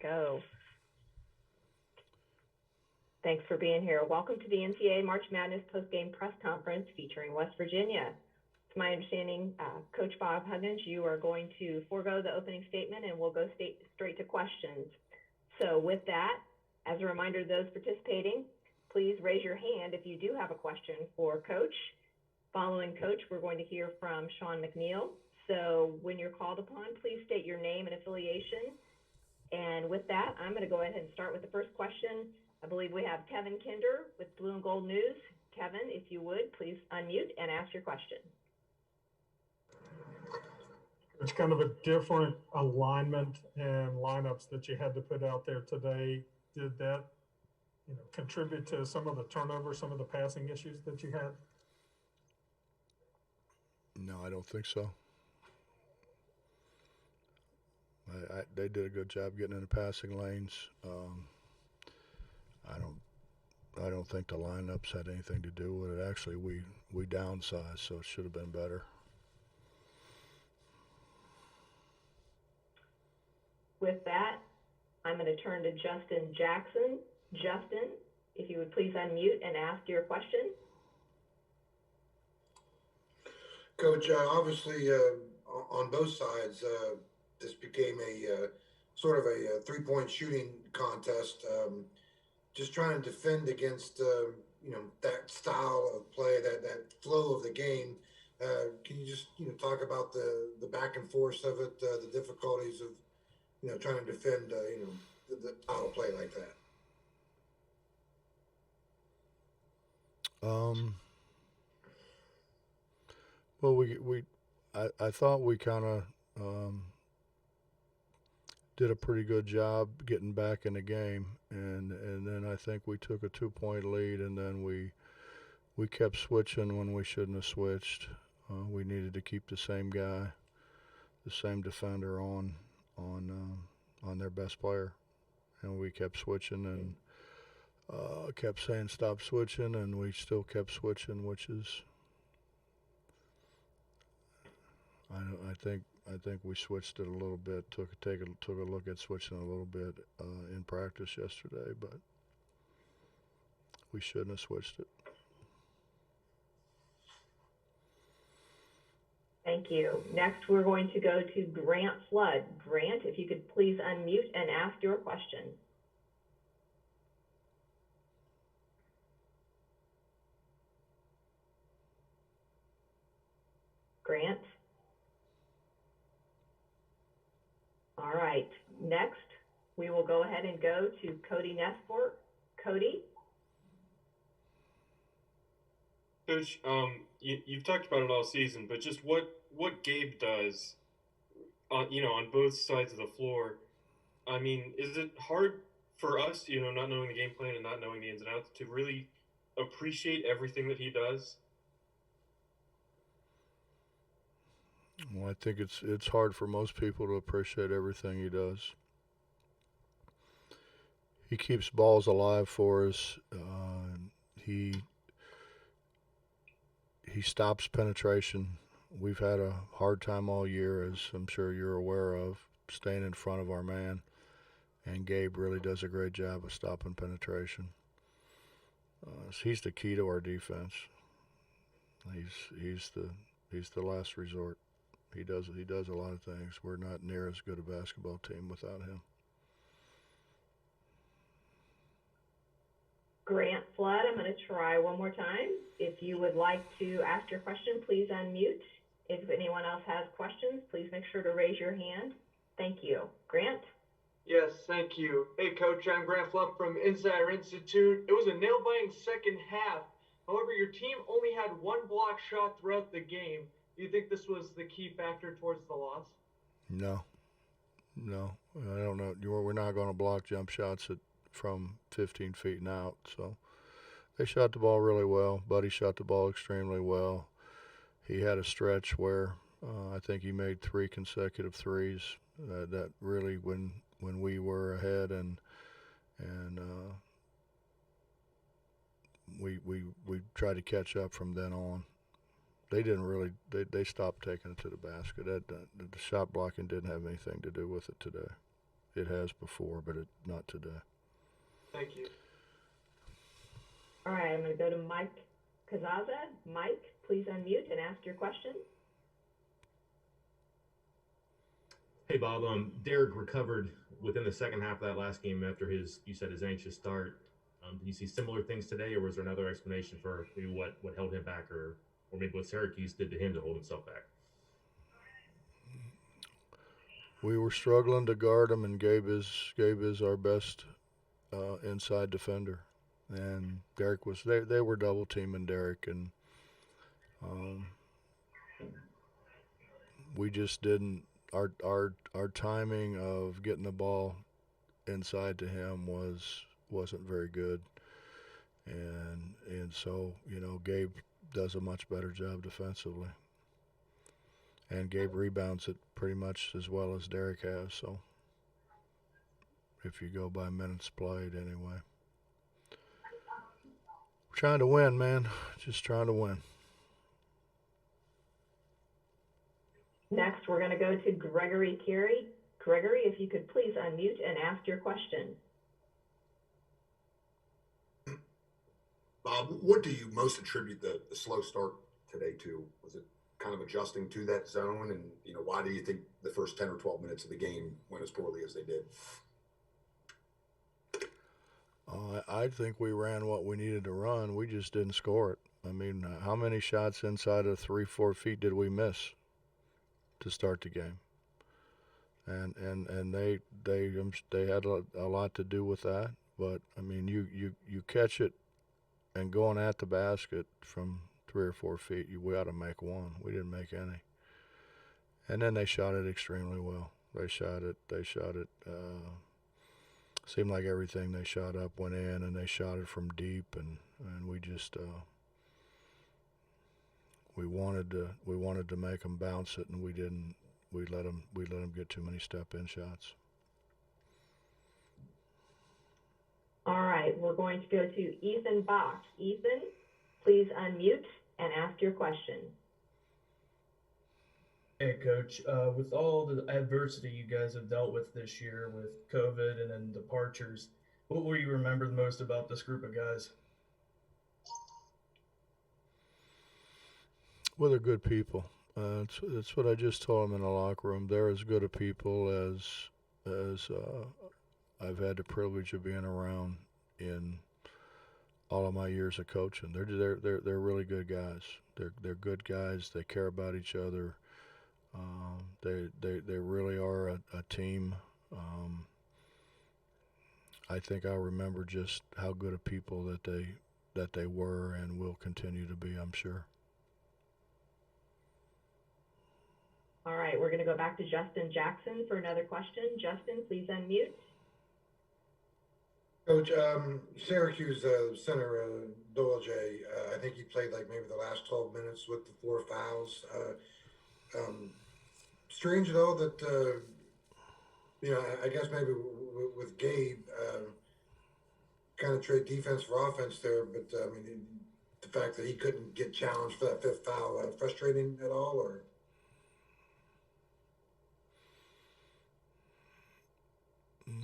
go. Thanks for being here. Welcome to the NCAA March Madness postgame press conference featuring West Virginia. It's my understanding, Coach Bob Huggins, you are going to forego the opening statement and we'll go straight to questions. So with that, as a reminder to those participating, please raise your hand if you do have a question for Coach. Following Coach, we're going to hear from Sean McNeil. So when you're called upon, please state your name and affiliation. And with that, I'm going to go ahead and start with the first question. I believe we have Kevin Kinder with Blue and Gold News. Kevin, if you would, please unmute and ask your question. It's kind of a different alignment and lineups that you had to put out there today. Did that, contribute to some of the turnover, some of the passing issues that you had? No, I don't think so. They did a good job getting in the passing lanes. I don't think the lineups had anything to do with it. Actually, we downsized, so it should have been better. With that, I'm going to turn to Justin Jackson. Justin, if you would please unmute and ask your question. Coach, obviously on both sides, this became a sort of a three-point shooting contest. Just trying to defend against that style of play, that flow of the game. Can you just talk about the back and forth of it, the difficulties of trying to defend the style of play like that? Well, I thought we kind of did a pretty good job getting back in the game, and then I think we took a 2-point lead, and then we kept switching when we shouldn't have switched. We needed to keep the same guy, the same defender on their best player, and we kept switching and kept saying stop switching, and we still kept switching, which is I think we switched it a little bit. Took a look at switching a little bit in practice yesterday, but we shouldn't have switched it. Thank you. Next, we're going to go to Grant Flood. Grant, if you could please unmute and ask your question. Grant? All right. Next, we will go ahead and go to Cody Nesport. Cody? Coach, you've talked about it all season, but just what Gabe does, on both sides of the floor. I mean, is it hard for us, not knowing the game plan and not knowing the ins and outs, to really appreciate everything that he does? Well, I think it's hard for most people to appreciate everything he does. He keeps balls alive for us. He stops penetration. We've had a hard time all year, as I'm sure you're aware of, staying in front of our man. And Gabe really does a great job of stopping penetration. So he's the key to our defense. He's the last resort. He does a lot of things. We're not near as good a basketball team without him. Grant Flood, I'm going to try one more time. If you would like to ask your question, please unmute. If anyone else has questions, please make sure to raise your hand. Thank you. Grant? Yes, thank you. Hey, Coach, I'm Grant Flood from Insider Institute. It was a nail-biting second half. However, your team only had one block shot throughout the game. Do you think this was the key factor towards the loss? No, I don't know. We're not going to block jump shots from 15 feet and out. So they shot the ball really well. Buddy shot the ball extremely well. He had a stretch where I think he made 3 consecutive threes. That really, when we were ahead, and we tried to catch up from then on. They didn't really. They stopped taking it to the basket. The shot blocking didn't have anything to do with it today. it has before, but not today. Thank you. All right, I'm going to go to Mike Kazaza. Mike, please unmute and ask your question. Hey Bob, Derek recovered within the second half of that last game after his anxious start. Did you see similar things today, or was there another explanation for maybe what held him back, or maybe what Syracuse did to him to hold himself back? We were struggling to guard him, and Gabe is our best inside defender, and Derek was they were double teaming Derek, and we just didn't. Our timing of getting the ball inside to him wasn't very good, and so Gabe does a much better job defensively, and Gabe rebounds it pretty much as well as Derek has. So if you go by minutes played, anyway, we're trying to win, man. Just trying to win. Next, we're going to go to Gregory Carey. Gregory, if you could please unmute and ask your question. Bob, what do you most attribute the slow start today to? Was it kind of adjusting to that zone? And, why do you think the first 10 or 12 minutes of the game went as poorly as they did? I think we ran what we needed to run. We just didn't score it. I mean, how many shots inside of 3-4 feet did we miss to start the game? And they had a lot to do with that. But I mean, you catch it and going at the basket from 3 or 4 feet, we ought to make one. We didn't make any. And then they shot it extremely well. They shot it. Seemed like everything they shot up went in, and they shot it from deep, and we just we wanted to make them bounce it, and we didn't. We let them get too many step-in shots. All right, we're going to go to Ethan Bach. Ethan, please unmute and ask your question. Hey, Coach. With all the adversity you guys have dealt with this year with COVID and then departures, what will you remember the most about this group of guys? Well, they're good people. It's what I just told them in the locker room. They're as good a people as I've had the privilege of being around in all of my years of coaching. They're really good guys. They're good guys. They care about each other. They really are a team. I think I'll remember just how good a people that they were and will continue to be, I'm sure. All right, we're going to go back to Justin Jackson for another question. Justin, please unmute. Coach, Syracuse center Dolce, I think he played like maybe the last 12 minutes with the 4 fouls. Strange though that I guess maybe with Gabe, kind of trade defense for offense there, but I mean the fact that he couldn't get challenged for that 5th foul, frustrating at all, or?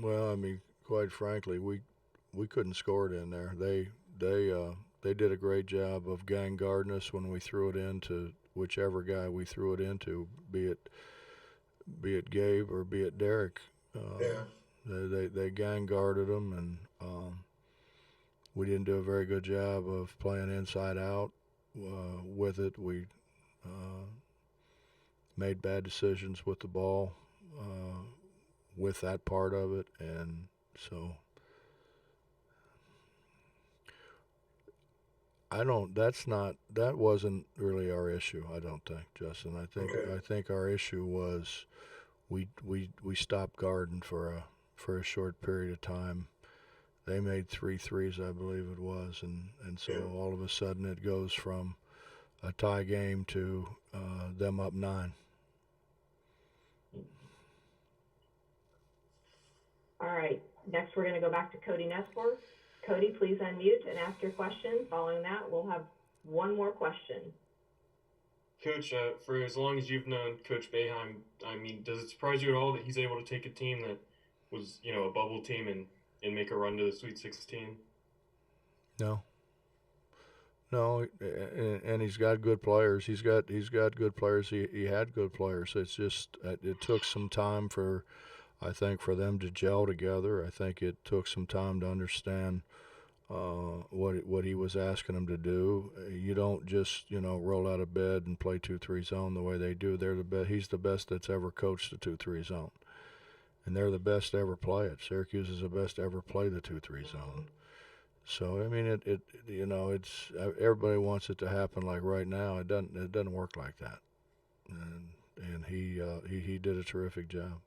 Well, I mean, quite frankly, we couldn't score it in there. They did a great job of gang guarding us when we threw it into whichever guy we threw it into, be it Gabe or be it Derek. They gang guarded them, and we didn't do a very good job of playing inside out with it. We made bad decisions with the ball. With that part of it, and so that wasn't really our issue, I don't think, Justin. I think our issue was we stopped guarding for a short period of time. They made 3 threes, I believe it was, and so all of a sudden it goes from a tie game to them up 9. All right, next we're going to go back to Cody Nestor. Cody, please unmute and ask your question. Following that, we'll have one more question. Coach, for as long as you've known Coach Boeheim, I mean, does it surprise you at all that he's able to take a team that was a bubble team and make a run to the Sweet 16? No. No, and he's got good players. He's got good players. He had good players. It's just it took some time I think for them to gel together. I think it took some time to understand what he was asking them to do. You don't just roll out of bed and play 2-3 zone the way they do. They're the best. He's the best that's ever coached the 2-3 zone, and they're the best to ever play it. Syracuse is the best to ever play the 2-3 zone. So I mean, it's everybody wants it to happen like right now. It doesn't work like that, and he did a terrific job.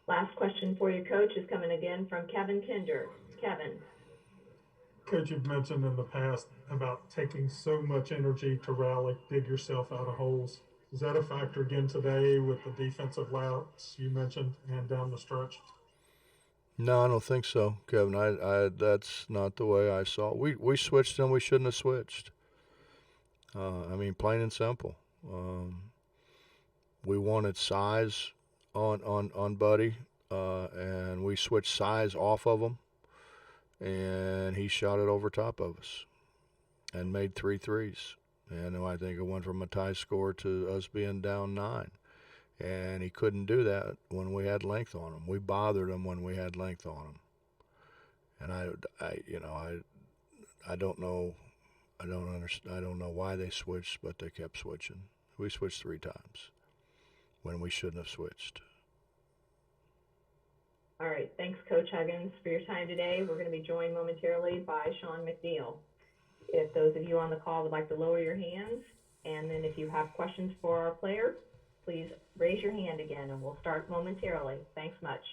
Last question for you, Coach, is coming again from Kevin Kinder. Kevin. Coach, you've mentioned in the past about taking so much energy to rally, dig yourself out of holes. Is that a factor again today with the defensive lapse you mentioned and down the stretch? No, I don't think so, Kevin. I that's not the way I saw it. We switched them we shouldn't have switched. I mean, plain and simple. We wanted size on Buddy, and we switched size off of him, and he shot it over top of us and made 3 threes. And I think it went from a tie score to us being down 9. And he couldn't do that when we had length on him. We bothered him when we had length on him. And I don't know. I don't understand. I don't know why they switched, but they kept switching. We switched 3 times when we shouldn't have switched. All right. Thanks, Coach Huggins, for your time today. We're going to be joined momentarily by Sean McNeil. If those of you on the call would like to lower your hands, and then if you have questions for our player, please raise your hand again, and we'll start momentarily. Thanks much.